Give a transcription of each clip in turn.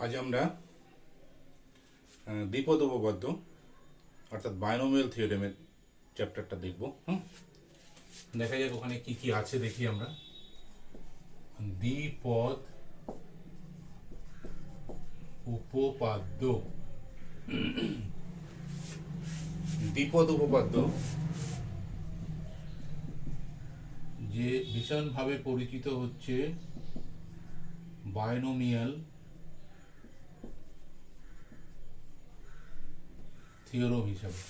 আজ আমরা দ্বিপদ উপপাদ্য অর্থাৎ বাইনোমিয়াল থিওরেমের চ্যাপ্টারটা দেখব। দেখা যাক ওখানে কি কি আছে, দেখি আমরা। দ্বিপদ উপপাদ্য। দ্বিপদ উপপাদ্য যে ভীষণভাবে পরিচিত হচ্ছে বাইনোমিয়াল থিওরম হিসাবে।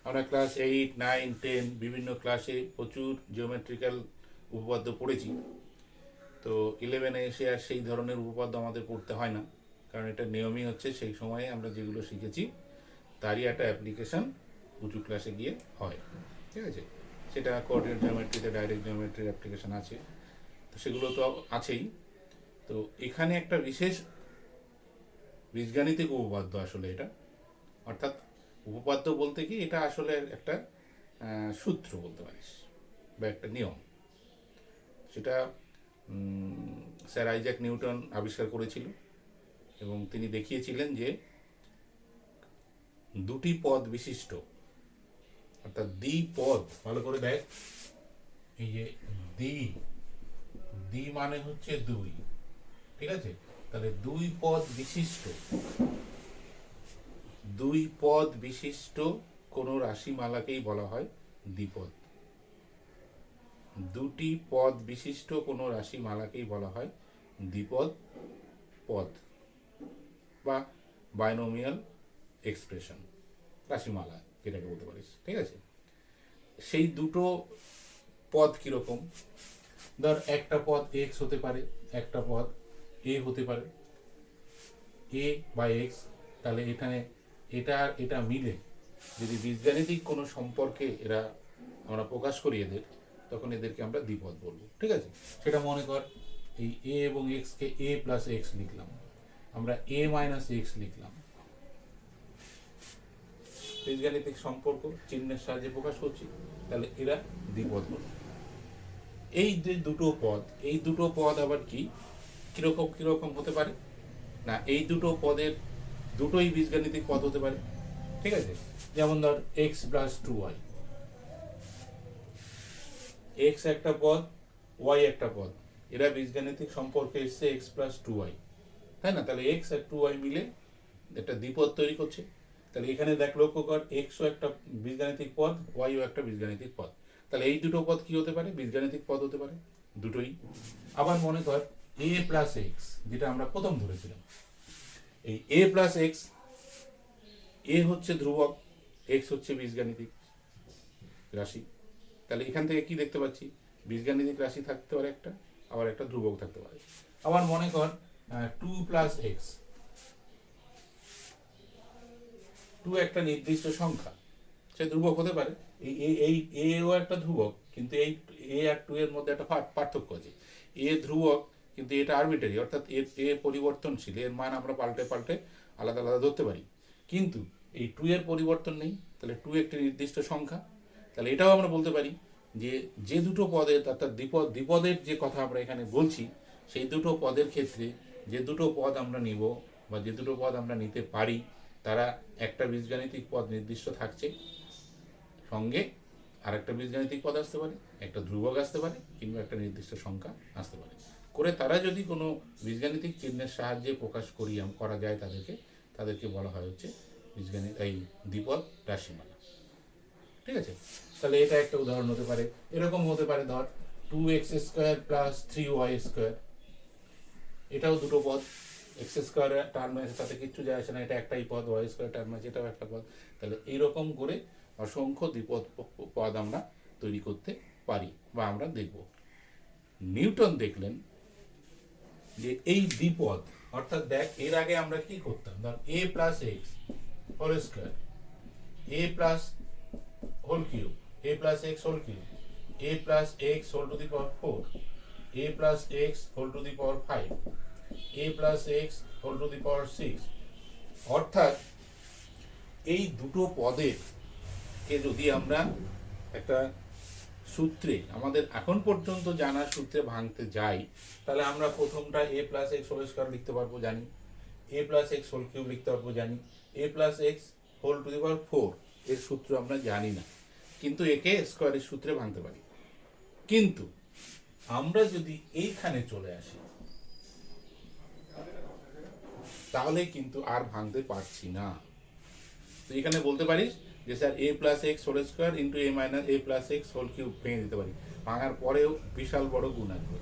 আমরা ক্লাস 8, 9, 10 বিভিন্ন ক্লাসে প্রচুর জিওমেট্রিক্যাল উপপাদ্য পড়েছি। তো 11-এ এসে আর সেই ধরনের উপপাদ্য আমাদের পড়তে হয় না, কারণ এটা নিয়মই হচ্ছে সেই সময়ে আমরা যেগুলো শিখেছি তারই একটা অ্যাপ্লিকেশন উঁচু ক্লাসে গিয়ে হয়। ঠিক আছে, সেটা কোঅর্ডিনেট জিওমেট্রিতে ডাইরেক্ট জিওমেট্রির অ্যাপ্লিকেশন আছে, তো সেগুলো তো আছেই। তো এখানে একটা বিশেষ বীজগাণিতিক উপপাদ্য আসলে এটা, অর্থাৎ উপপাদ্য বলতে কি এটা আসলে একটা সূত্র বলতে পারিস বা একটা নিয়ম। সেটা স্যার আইজ্যাক নিউটন আবিষ্কার করেছিল এবং তিনি দেখিয়েছিলেন যে দুটি পদ বিশিষ্ট, অর্থাৎ দ্বিপদ, ভালো করে দেখ, এই যে দ্বি মানে হচ্ছে দুই, ঠিক আছে? তাহলে দুই পদ বিশিষ্ট কোনো রাশিমালাকেই বলা হয় দ্বিপদ। দুটি পদ বিশিষ্ট কোনো রাশিমালাকেই বলা হয় দ্বিপদ পদ বা বাইনোমিয়াল এক্সপ্রেশন, রাশিমালা যেটাকে বলতে পারিস। ঠিক আছে, সেই দুটো পদ কিরকম? ধর একটা পদ এক্স হতে পারে, একটা পদ এ হতে পারে, এ বা এক্স। তাহলে এখানে এটা আর এটা মিলে যদি বীজগাণিতিক কোনো সম্পর্কে এরা আমরা প্রকাশ করি এদের, তখন এদেরকে আমরা দ্বিপদ বলবো। ঠিক আছে, সেটা মনে কর এই এ এবং এক্স কে এ প্লাস এক্স লিখলাম, আমরা এ মাইনাস এক্স লিখলাম। বীজগাণিতিক সম্পর্ক চিহ্নের সাহায্যে প্রকাশ করছি, তাহলে এরা দ্বিপদ হল। এই যে দুটো পদ আবার কি কিরকম হতে পারে না, এই দুটো পদের দুটোই বীজগাণিতিক পদ হতে পারে। ঠিক আছে, যেমন ধর এক্স প্লাস 2y, এক্স একটা পদ, ওয়াই একটা পদ, এরা বীজগাণিতিক সম্পর্কে এসছে এক্স প্লাস 2y, তাই না? তাহলে এক্স আর 2y মিলে একটা দ্বিপদ তৈরি করছে। তাহলে এখানে দেখ, লক্ষ্য কর, এক্সও একটা বীজগাণিতিক পদ, ওয়াইও একটা বীজগাণিতিক পদ। তাহলে এই দুটো পদ কি হতে পারে? বীজগাণিতিক পদ হতে পারে, দুটোই। আবার মনে কর এ প্লাস এক্স, যেটা আমরা প্রথম ধরেছিলাম, এই এ প্লাস এক্স, এ হচ্ছে ধ্রুবক, এক্স হচ্ছে বীজগাণিতিক রাশি। তাহলে এখান থেকে কি দেখতে পাচ্ছি? বীজগাণিতিক রাশি থাকতে পারে একটা, আবার একটা ধ্রুবক থাকতে পারে। আবার মনে কর 2 প্লাস এক্স, 2 একটা নির্দিষ্ট সংখ্যা, সে ধ্রুবক হতে পারে। এই এও একটা ধ্রুবক, কিন্তু এই এ আর 2 এর মধ্যে একটা পার্থক্য আছে। এ ধ্রুবক, কিন্তু এটা আরবিটারি, অর্থাৎ এ পরিবর্তনশীল, এর মান আমরা পাল্টে আলাদা আলাদা ধরতে পারি, কিন্তু এই 2 এর পরিবর্তন নেই। তাহলে 2 একটি নির্দিষ্ট সংখ্যা। তাহলে এটাও আমরা বলতে পারি যে দুটো পদের, অর্থাৎ দ্বিপদের যে কথা আমরা এখানে বলছি, সেই দুটো পদের ক্ষেত্রে যে দুটো পদ আমরা নিব বা যে দুটো পদ আমরা নিতে পারি, তারা একটা বীজগাণিতিক পদ নির্দিষ্ট থাকছে, সঙ্গে আর একটা বীজগাণিতিক পদ আসতে পারে, একটা ধ্রুবক আসতে পারে, কিংবা একটা নির্দিষ্ট সংখ্যা আসতে পারে। করে তারা যদি কোনো বীজগাণিতিক চিহ্নের সাহায্যে প্রকাশ করা যায় তাদেরকে বলা হয় হচ্ছে এই দ্বিপদ রাশিমালা। ঠিক আছে, তাহলে এটা একটা উদাহরণ হতে পারে। এরকম হতে পারে, ধর 2x² প্লাস 3y², এটাও দুটো পদ। x² টার্ম আছে, তাতে কিচ্ছু যায় আসে না, এটা একটাই পদ। y² টার্ম আছে, এটাও একটা পদ। তাহলে এইরকম করে অসংখ্য দ্বিপদ পদ আমরা তৈরি করতে পারি বা আমরা দেখব। নিউটন দেখলেন যে এই দ্বিপদ, অর্থাৎ দেখ, এর আগে আমরা কি করতাম? ধর a plus x whole square, a plus whole cube, a plus x whole cube, a plus x whole to the power 4, a plus x whole to the power 5, a plus x whole to the power 6। অর্থাৎ এই দুটো পদের কে যদি আমরা একটা সূত্রে, আমাদের এখন পর্যন্ত জানা সূত্রে ভাঙতে যাই, তাহলে আমরা প্রথমটা a plus x whole square লিখতে পারবো, জানি। A plus x whole cube লিখতে পারবো, জানি। A plus x whole to the power 4 এর সূত্র আমরা জানি না, কিন্তু একে স্কোয়ারের সূত্রে ভাঙতে পারি। কিন্তু আমরা যদি এইখানে চলে আসি তাহলে কিন্তু আর ভাঙতে পারছি না। তো এখানে বলতে পারিস যে sir a plus x whole square into a minus a plus x whole cube ভেঙে দিতে পারি, ভাঙার পরেও বিশাল বড় গুণ আসবে।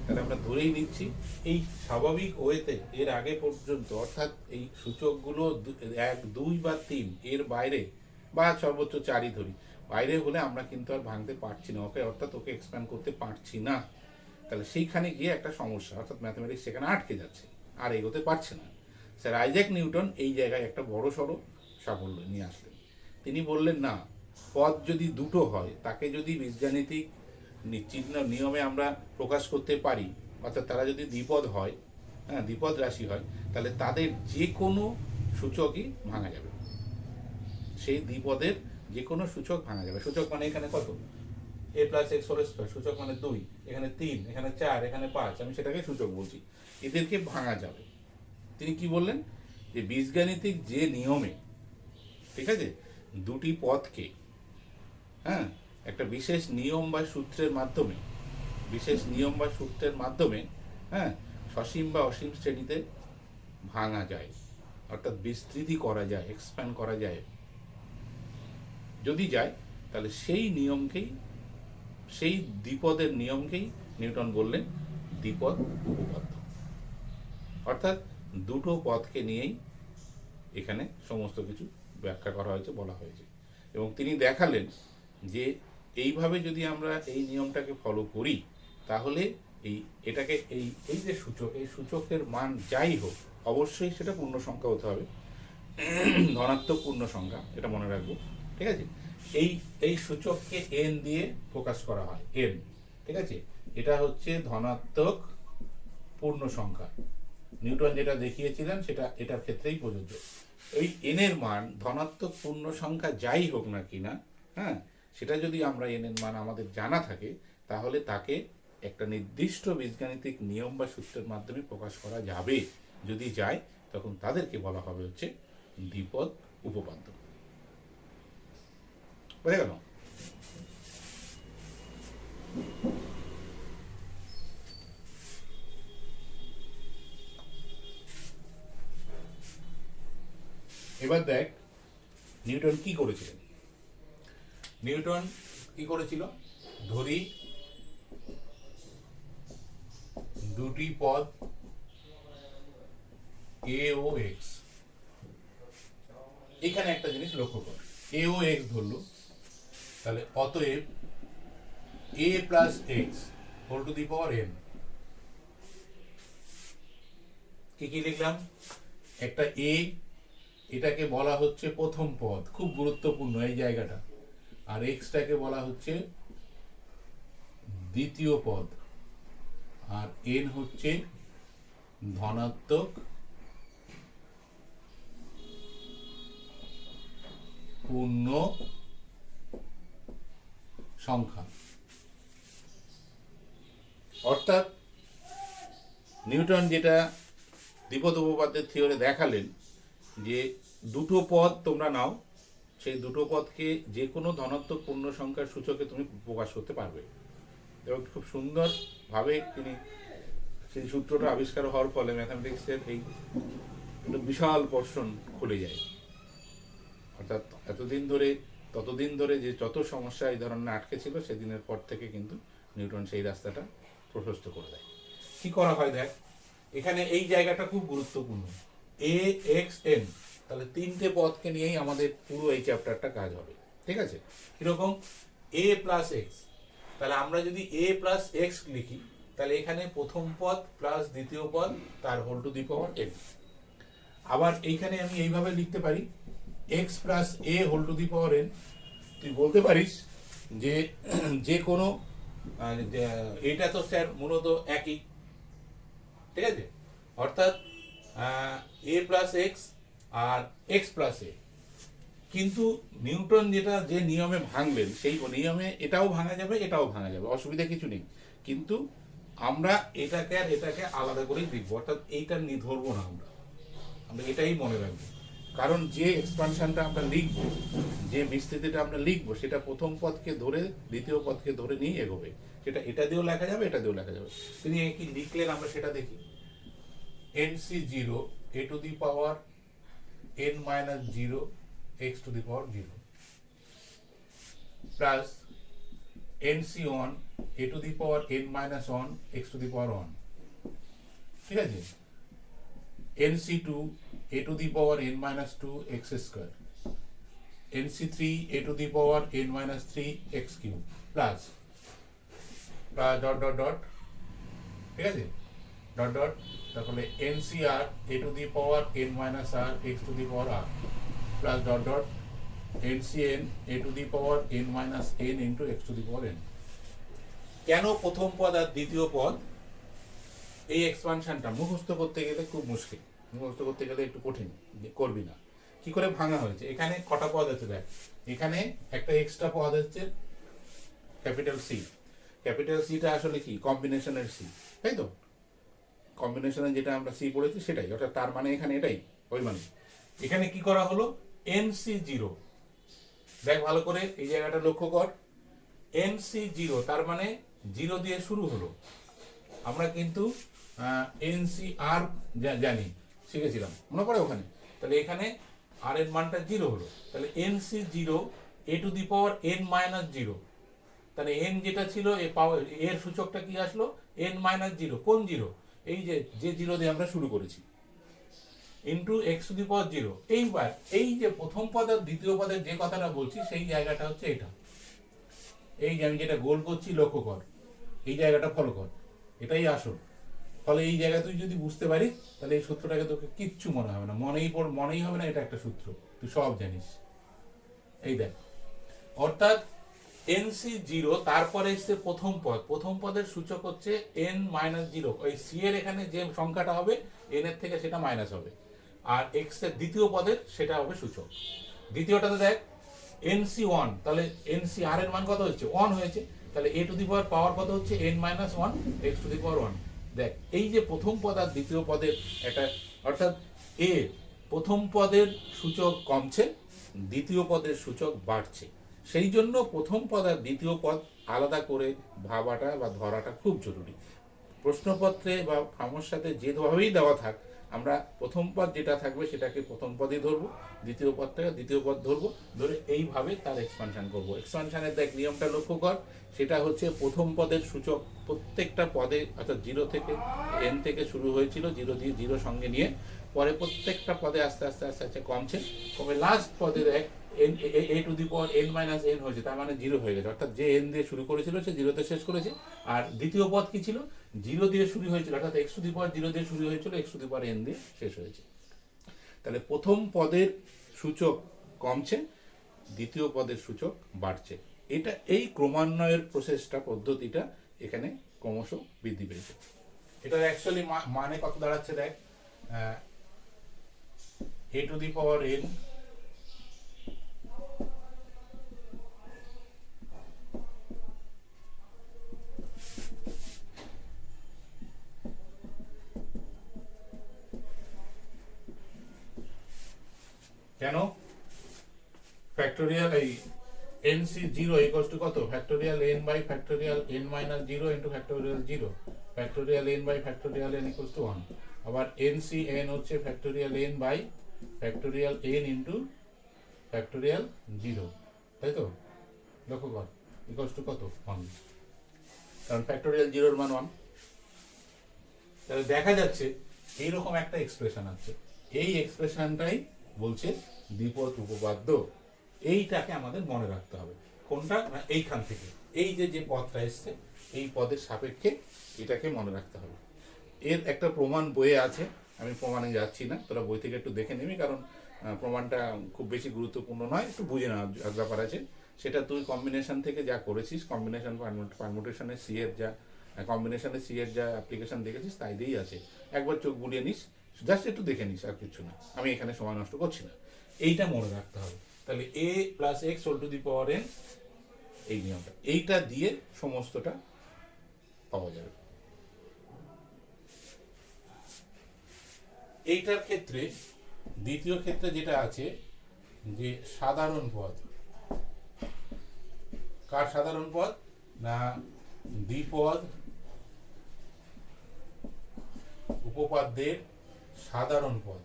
তাহলে আমরা ধরেই নিচ্ছি এই স্বাভাবিক ওয়েতে এর আগে পর্যন্ত, অর্থাৎ এই সূচকগুলো 1, 2 বা 3 এর বাইরে, বা সর্বোচ্চ 4ই ধরি, বাইরে হলে আমরা কিন্তু আর ভাঙতে পারছি না ওকে, অর্থাৎ ওকে এক্সপ্যান্ড করতে পারছি না। তাহলে সেইখানে গিয়ে একটা সমস্যা, অর্থাৎ ম্যাথমেটিক্স সেখানে আটকে যাচ্ছে, আর এগোতে পারছে না। স্যার আইজ্যাক নিউটন এই জায়গায় একটা বড় সড়ো সাফল্য নিয়ে আসলেন। তিনি বললেন না, পদ যদি দুটো হয় তাকে যদি বীজগাণিতিক চিহ্ন নিয়মে আমরা প্রকাশ করতে পারি, অর্থাৎ তারা যদি দ্বিপদ হয়, হ্যাঁ দ্বিপদ রাশি হয়, তাহলে তাদের যে কোনো সূচকই ভাঙা যাবে। সেই দ্বিপদের যে কোনো সূচক ভাঙা যাবে। সূচক মানে এখানে কত, এ প্লাস এক্স হোল স্কোয়ার, সূচক মানে 2, এখানে 3, এখানে 4, এখানে 5, আমি সেটাকে সূচক বলছি, এদেরকে ভাঙা যাবে। তিনি কি বললেন যে বীজগাণিতিক যে নিয়মে, ঠিক আছে, দুটি পদকে, হ্যাঁ, একটা বিশেষ নিয়ম বা সূত্রের মাধ্যমে, হ্যাঁ, সসীম বা অসীম শ্রেণীতে ভাঙা যায়, অর্থাৎ বিস্তৃতি করা যায়, এক্সপ্যান্ড করা যায়। যদি যায় তাহলে সেই নিয়মকেই, সেই দ্বিপদের নিয়মকেই নিউটন বললেন দ্বিপদ উপপাদ্য। অর্থাৎ দুটো পদকে নিয়েই এখানে সমস্ত কিছু ব্যাখ্যা করা হয়েছে, বলা হয়েছে। এবং তিনি দেখালেন যে এইভাবে যদি আমরা এই নিয়মটাকে ফলো করি তাহলে এটাকে এই যে সূচক, এই সূচকের মান যাই হোক অবশ্যই সেটা পূর্ণ সংখ্যা হতে হবে, ধনাত্মক পূর্ণ সংখ্যা, এটা মনে রাখবো, ঠিক আছে। এই সূচককে এন দিয়ে প্রকাশ করা হয়, এন, ঠিক আছে। এটা হচ্ছে ধনাত্মক পূর্ণ সংখ্যা। নিউটন যেটা দেখিয়েছিলেন সেটা এটার ক্ষেত্রেই প্রযোজ্য। ওই এন এর মান ধনাত্মক পূর্ণ সংখ্যা যাই হোক না কিনা, হ্যাঁ, সেটা যদি আমরা এন এর মান আমাদের জানা থাকে তাহলে তাকে একটা নির্দিষ্ট বীজগাণিতিক নিয়ম বা সূত্রের মাধ্যমে প্রকাশ করা যাবে। যদি যায় তখন তাদেরকে বলা হবে হচ্ছে দ্বিপদ উপপাদ্য। বুঝে গেল? এবার দেখ নিউটন কি করেছিলেন। নিউটন কি করেছিল, ধরি দুটি পদ এ ও এক্স, এখানে একটা জিনিস লক্ষ্য কর, এ ও এক্স ধরলো, তাহলে অতএব a plus x whole to the power n. কি কি লিখলাম, একটা এ, এটাকে বলা হচ্ছে প্রথম পদ, খুব গুরুত্বপূর্ণ এই জায়গাটা, আর এক্সটাকে বলা হচ্ছে দ্বিতীয় পদ, আর এন হচ্ছে ধনাত্মক পূর্ণ সংখ্যা। অর্থাৎ নিউটন যেটা দ্বিপদ উপপাদ্যের থিওরি দেখালেন যে দুটো পদ তোমরা নাও, সেই দুটো পদকে যে কোনো ধনাত্মক পূর্ণ সংখ্যার সূচকে তুমি প্রকাশ করতে পারবে। এবং খুব সুন্দরভাবে তিনি সেই সূত্রটা আবিষ্কার হওয়ার ফলে ম্যাথামেটিক্সের এই বিশাল পোর্শন খুলে যায়। অর্থাৎ ততদিন ধরে যে যত সমস্যা এই ধরনের আটকে ছিল, সেদিনের পর থেকে কিন্তু নিউটন সেই রাস্তাটা প্রশস্ত করে দেয়। কি করা হয় দেখ, এখানে এই জায়গাটা খুব গুরুত্বপূর্ণ, এ এক্স এন, তাহলে তিনটে পদকে নিয়েই আমাদের পুরো এই চ্যাপ্টারটা কাজ হবে, ঠিক আছে। কিরকম, এ প্লাস এক্স, তাহলে আমরা যদি এ প্লাস এক্স লিখি তাহলে এখানে প্রথম পদ প্লাস দ্বিতীয় পদ তার whole to the power n. আবার এইখানে আমি এইভাবে লিখতে পারি x plus a whole to the power n. তুই বলতে পারিস যে যে কোনো, এটা তো স্যার মূলত একই, ঠিক আছে, অর্থাৎ এ প্লাস এক্স আর এক্স প্লাস এ। কিন্তু নিউটন যে নিয়মে ভাঙলেন সেই নিয়মে এটাও ভাঙা যাবে, এটাও ভাঙা যাবে, অসুবিধা কিছু নেই। কিন্তু আমরা এটাকে আর এটাকে আলাদা করেই দেখবো, অর্থাৎ এইটা নিয়ে ধরবো না, আমরা আমরা এটাই মনে রাখবো। কারণ যে এক্সপানশনটা আমরা লিখবো, যে বিস্তৃতিটা আমরা লিখবো, সেটা প্রথম পদকে ধরে দ্বিতীয় পদকে ধরে নিয়ে এগোবে। সেটা এটা দিয়েও লেখা যাবে, এটা দিয়েও লেখা যাবে। তিনি কি লিখলেন আমরা সেটা দেখি। nc0 a to the power n minus 0 x to the power 0 plus nc1 a to the power n minus 1 x to the power 1, ঠিক আছে, nc2 a to the power n minus 2 x square, nc3 a to the power n minus 3 x cube plus dot dot dot, ঠিক আছে, dot dot, তাহলে ncr a to the power n minus r x to the power r plus dot dot ncn a to the power n minus n into x to the power n। কেন প্রথম পদ আর দ্বিতীয় পদ? এই এক্সপানশনটা মুখস্থ করতে গেলে খুব মুশকিল, মুখস্থ করতে গেলে একটু কঠিন, করবি না। কি করে ভাঙা হয়েছে? এখানে কটা পদ আছে দেখ, এখানে একটা এক্সট্রা পদ হচ্ছে ক্যাপিটাল সি। ক্যাপিটাল সিটা আসলে কি? কম্বিনেশনের সি, তাই তো? কম্বিনেশনে যেটা আমরা সি পড়েছি সেটাই, অর্থাৎ তার মানে এখানে এটাই, ওই মানে এখানে কি করা হলো, nc0, দেখ ভালো করে এই জায়গাটা লক্ষ্য কর, nc0 তার মানে 0 দিয়ে শুরু হলো। আমরা কিন্তু nCr জানি, শিখেছিলাম, মনে পড়ে ওখানে? তাহলে এখানে আর এর মানটা 0 হলো, তাহলে nc0 a to the power n minus 0, তাহলে n যেটা ছিল এর সূচকটা কি আসলো, n minus 0। কোন 0? এই যে 0 দিয়ে আমরা শুরু করেছি, into x to the power 0। এইবার এই যে প্রথম পদ আর দ্বিতীয় পদের যে কথাটা বলছি, সেই জায়গাটা হচ্ছে এটা। এই যে আমি যেটা গোল করছি লক্ষ্য কর, এই জায়গাটা ফলো কর, এটাই আসল। ফলে এই জায়গায় তুই যদি বুঝতে পারিস, তাহলে এই সূত্রটাকে তোকে কিচ্ছু মনে হবে না, মনেই হবে না এটা একটা সূত্র, তুই সব জানিস। এই দেখ, অর্থাৎ nc0 তারপরে এসছে প্রথম পদ, প্রথম পদের সূচক হচ্ছে n minus 0। ওই c এর এখানে যে সংখ্যাটা হবে n এর থেকে সেটা মাইনাস হবে, আর x এর দ্বিতীয় পদের সেটা হবে সূচক। দ্বিতীয়টাতে দেখ nc1, তাহলে ncr এর মান কত হচ্ছে? 1 হয়েছে, তাহলে a to the power পাওয়ার কত হচ্ছে? n minus 1 x to the power 1। দেখ এই যে প্রথম পদ আর দ্বিতীয় পদের একটা, অর্থাৎ এ প্রথম পদের সূচক কমছে, দ্বিতীয় পদের সূচক বাড়ছে। সেই জন্য প্রথম পদ আর দ্বিতীয় পদ আলাদা করে ভাবাটা বা ধরাটা খুব জরুরি। প্রশ্নপত্রে বা সমস্যাতে যেভাবেই দেওয়া থাক, আমরা প্রথম পদ যেটা থাকবে সেটাকে প্রথম পদই ধরবো, দ্বিতীয় পদটাকে দ্বিতীয় পদ ধরবো, ধরে এইভাবে তার এক্সপানশন করবো। এক্সপানশনের দেখ নিয়মটা লক্ষ্য কর, সেটা হচ্ছে প্রথম পদের সূচক প্রত্যেকটা পদে, অর্থাৎ 0 থেকে n থেকে শুরু হয়েছিল, 0 দিয়ে 0 সঙ্গে নিয়ে পরে প্রত্যেকটা পদে আস্তে আস্তে আস্তে আস্তে কমছে, কমে লাস্ট পদে দেখ a to the power n minus n হয়েছে, তার মানে 0 হয়ে গেছে, অর্থাৎ যে n দিয়ে শুরু করেছিল সে 0 তে শেষ করেছে। আর দ্বিতীয় পদ কি ছিল? 0 দিয়ে শুরু হয়েছিল, অর্থাৎ x to the power 0 দিয়ে শুরু হয়েছিল, x to the power n দিয়ে শেষ হয়েছে। তাহলে প্রথম পদের সূচক কমছে, দ্বিতীয় পদের সূচক বাড়ছে। এটা এই ক্রমান্বয়ের প্রসেসটা, পদ্ধতিটা এখানে ক্রমশ বৃদ্ধি পেয়েছে। এটার অ্যাকচুয়ালি মানে কত দাঁড়াচ্ছে দেখ, a to the power n কেন ফ্যাক্টোরিয়াল এই nc0 ইকুয়ালস টু কত? Factorial n by factorial n minus 0 into factorial 0, factorial n by factorial n equals to 1। আবার ncn হচ্ছে factorial n by factorial n into factorial 0, তাই তো? লক্ষ্য কর, equals to কত? 1, কারণ ফ্যাক্টোরিয়াল 0 এর মান 1। তাহলে দেখা যাচ্ছে এইরকম একটা এক্সপ্রেশন আছে, এই এক্সপ্রেশনটাই বলছে দ্বিপদ উপপাদ্য। এইটাকে আমাদের মনে রাখতে হবে। কোনটা? না এইখান থেকে এই যে পদটা এসছে, এই পদের সাপেক্ষে এটাকে মনে রাখতে হবে। এর একটা প্রমাণ বইয়ে আছে, আমি প্রমাণে যাচ্ছি না, তোরা বই থেকে একটু দেখে নিবি, কারণ প্রমাণটা খুব বেশি গুরুত্বপূর্ণ নয়, একটু বুঝে নেওয়ার ব্যাপার আছে। সেটা তুই কম্বিনেশন থেকে যা করেছিস, কম্বিনেশন পারমুটেশনের সি এর যা কম্বিনেশনের সি এর যা অ্যাপ্লিকেশন দেখেছিস তাই দিয়েই আছে, একবার চোখ বুলিয়ে নিস, জাস্ট একটু দেখে নিস, আর কিছু না। আমি এখানে সময় নষ্ট করছি না, এইটা মনে রাখতে হবে। তাহলে a plus x whole to the power n, এই নিয়মটা, এইটা দিয়ে সমস্তটা পাওয়া যাবে। এইটার ক্ষেত্রে দ্বিতীয় ক্ষেত্রে যেটা আছে যে সাধারণ পদ, কার সাধারণ পদ না দ্বিপদ উপপাদ্যের সাধারণ পদ।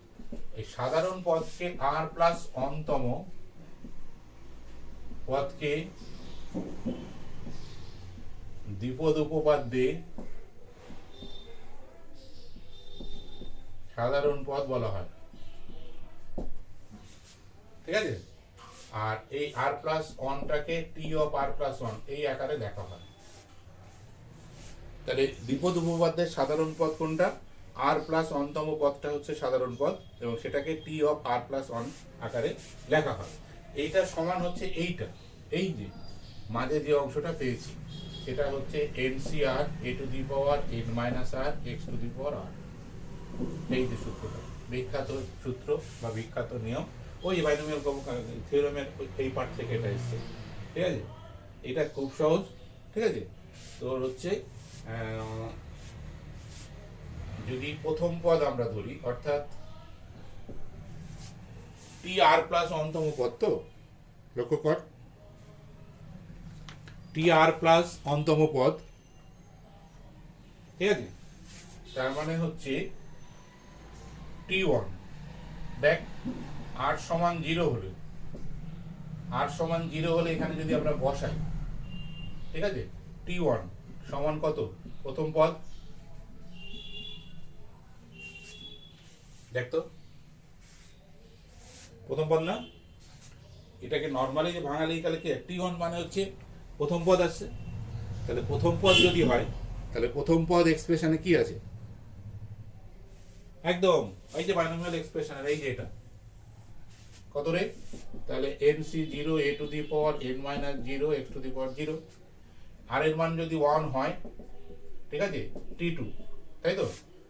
এই সাধারণ পদকে আর প্লাস অনতম পদকে দ্বিপদ উপপাদ্যে সাধারণ পদ বলা হয়, ঠিক আছে। আর এই আর প্লাস অনটাকে T of r plus one এই আকারে লেখা হয়। তাহলে দ্বিপদ উপপাদ্যের সাধারণ পদ কোনটা? আর প্লাস অনতম পদটা হচ্ছে সাধারণ পদ এবং সেটাকে টি অফ আর প্লাস অন আকারে লেখা হয়। এইটা সমান হচ্ছে এইটা, এই যে মাঝে যে অংশটা পেয়েছি সেটা হচ্ছে nCr a to the power n minus r x to the power r. এই যে সূত্রটা, বিখ্যাত সূত্র বা বিখ্যাত নিয়ম, ওই বাইনোমিয়াল থিওরেমের এই পার্ট থেকে এটা এসছে, ঠিক আছে। এটা খুব সহজ, ঠিক আছে। তোর হচ্ছে যদি প্রথম পদ আমরা ধরি, অর্থাৎ টি আর প্লাস অনতম পদ, তো লক্ষ্য কর টি আর প্লাস অনতম পদ, ঠিক আছে। তার মানে হচ্ছে টি ওয়ান, দেখ আর সমান 0 হলে, আর সমান 0 হলে এখানে যদি আমরা বসাই, ঠিক আছে, টি ওয়ান সমান কত? প্রথম পদ, দেখ তো প্রথম পদ না, এটাকে নর্মালি যে ভাঙালি তাহলে কি টি ওয়ান মানে হচ্ছে প্রথম পদ আসছে। তাহলে প্রথম পদ যদি হয় তাহলে প্রথম পদ এক্সপ্রেশনে কি আছে? একদম এই যে বাইনোমিয়াল এক্সপ্রেশনের এই যে এটা কত রে? তাহলে nC 0 a to the power n minus 0 x to the power 0। আর এর মান যদি 1 হয়, ঠিক আছে, টি টু, তাই তো।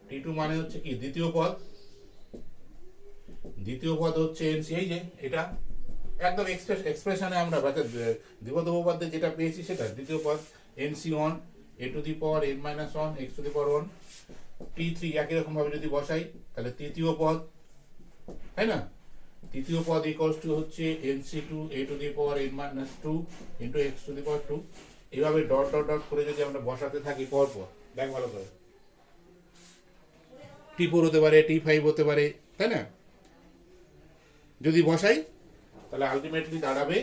টি টু মানে হচ্ছে কি? দ্বিতীয় পদ। দ্বিতীয় পদ হচ্ছে এনসি, এই যে এটা একদম এক্সপ্রেশনে আমরা দ্বিপদ উপপাদ্যে যেটা পেয়েছি সেটা দ্বিতীয় পদ NC 1 A to the power n minus 1 x to the power 1। T three একই রকম ভাবে যদি বসাই তাহলে তৃতীয় পদ, তাই না। তৃতীয় পদ ইকুয়ালস টু হচ্ছে nC 2 a to the power n minus 2 into x to the power 2। এইভাবে ডট ডট ডট করে যদি আমরা বসাতে থাকি পর পর, দেখ ভালো করে, টি4 হতে পারে, টি5 হতে পারে, তাই না। যদি বসাই তাহলে আলটিমেটলি দাঁড়াবে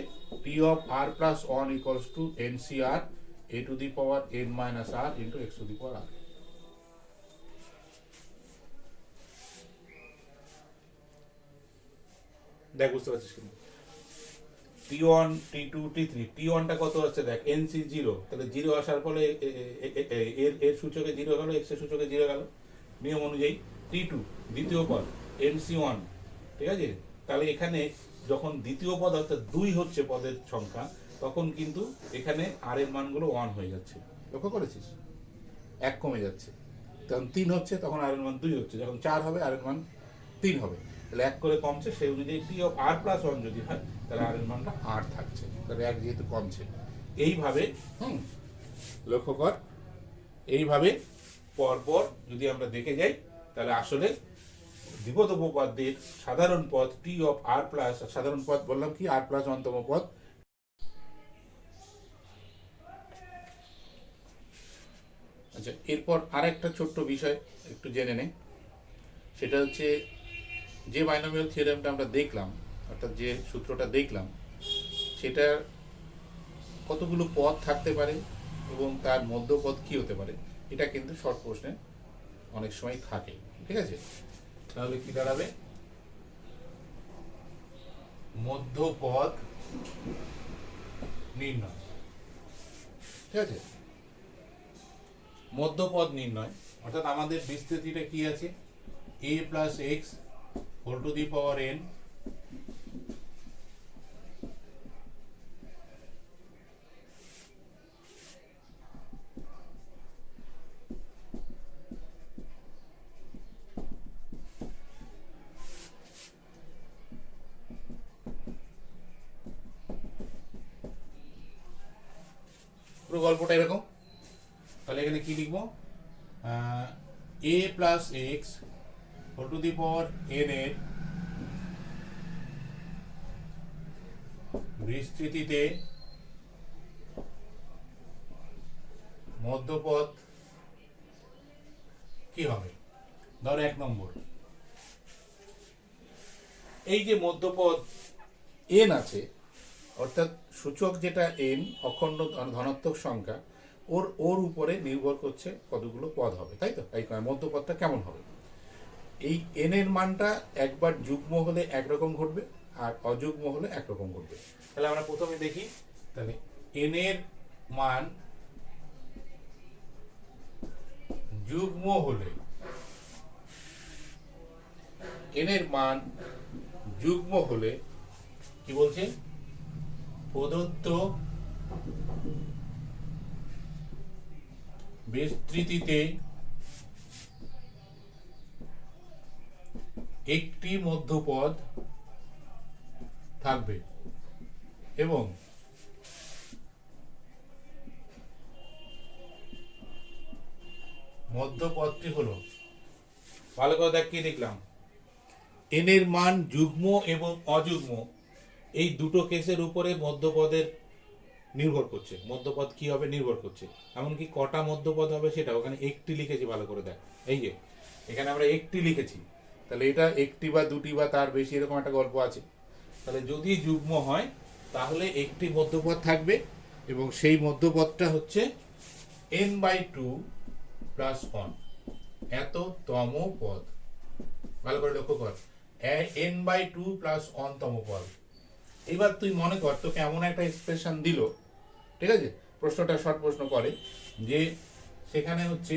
T of r plus one equals to nCr a to the power n minus r into x to the power r. দেখ বুঝতে পারছিস কিনা? টি1 টি2 টি3, টি1টা কত হচ্ছে দেখ এনসি 0, তাহলে 0 আসার ফলে এর সূচকে 0 গেল, এক্স এর সূচকে 0 গেল নিয়ম অনুযায়ী। টি2 দ্বিতীয় পদ এনসি 1, ঠিক আছে। তাহলে এখানে যখন দ্বিতীয় পদ অর্থাৎ 2 হচ্ছে পদের সংখ্যা, তখন কিন্তু এখানে আর এর মানগুলো 1 হয়ে যাচ্ছে, লক্ষ্য করেছিস? 1 কমে যাচ্ছে, তখন 3 হচ্ছে, তখন আর এর মান 2 হচ্ছে, যখন 4 হবে আর এর মান 3 হবে, তাহলে 1 করে কমছে, সেই অনুযায়ী টি অফ আর প্লাস 1 যদি হয় তাহলে আর এর মানটা 8 থাকছে, তাহলে 1 যেহেতু কমছে। এইভাবে লক্ষ্য কর, এইভাবে পরপর যদি আমরা দেখে যাই তাহলে আসলে দ্বিপদ উপপাদ্যের সাধারণ পদ টি অফ আর প্লাস, সাধারণ পদ বললাম কি আর প্লাস অন্তম পদ। আচ্ছা, এরপর আরেকটা ছোট্ট বিষয় একটু জেনে নে, সেটা হচ্ছে যে বাইনোমিয়াল থিওরেমটা আমরা দেখলাম, অর্থাৎ যে সূত্রটা দেখলাম, সেটা কতগুলো পদ থাকতে পারে এবং তার মধ্যপদ কি হতে পারে, এটা কিন্তু শর্ট প্রশ্নে অনেক সময় থাকে, ঠিক আছে। তাহলে কি দাঁড়াবে? মধ্যপদ নির্ণয়, ঠিক আছে। মধ্যপদ নির্ণয় অর্থাৎ আমাদের বিস্তৃতিটা কি আছে? a plus x whole to the power n পুরো গল্পটা এরকম। তাহলে এখানে কি লিখবো? a plus x whole to the power n এর বিস্তৃতিতে মধ্যপদ কি হবে? ধর 1 নম্বর, এই যে মধ্যপদ n আছে, অর্থাৎ সূচক যেটা n অখণ্ড ধনাত্মক সংখ্যা, ওর ওর উপরে নির্ভর করছে কতগুলো পদ হবে, তাই তো? এই মধ্যপদটা কেমন হবে? এই n এর মানটা একবার যুগ্ম হলে একরকম ঘটবে, আর অযুগ্ম হলে একরকম ঘটবে। তাহলে আমরা প্রথমে দেখি, তাহলে n এর মান যুগ্ম হলে, n এর মান যুগ্ম হলে কি বলছে? প্রদত্ত বিস্তৃতিতে একটি মধ্যপদ থাকবে এবং মধ্যপদটি হলো, ভালো করে দেখ কি দেখলাম, n এর মান যুগ্ম এবং অযুগ্ম এই দুটো কেসের উপরে মধ্যপদের নির্ভর করছে। মধ্যপদ কি হবে নির্ভর করছে, এমনকি কটা মধ্যপদ হবে সেটা ওখানে একটি লিখেছি, ভালো করে দেখ। এই যে এখানে আমরা একটি লিখেছি, তাহলে এটা একটি বা দুটি বা তার বেশি এরকম একটা গল্প আছে। তাহলে যদি যুগ্ম হয় তাহলে একটি মধ্যপদ থাকবে এবং সেই মধ্যপদটা হচ্ছে n/2 প্লাস 1 এততম পদ। ভালো করে লক্ষ্য কর, n/2 প্লাস 1 তম পদ। এবার তুই মনে কর তোকে এমন একটা এক্সপ্রেশন দিল, ঠিক আছে, প্রশ্নটা শর্ট প্রশ্ন করে যে সেখানে হচ্ছে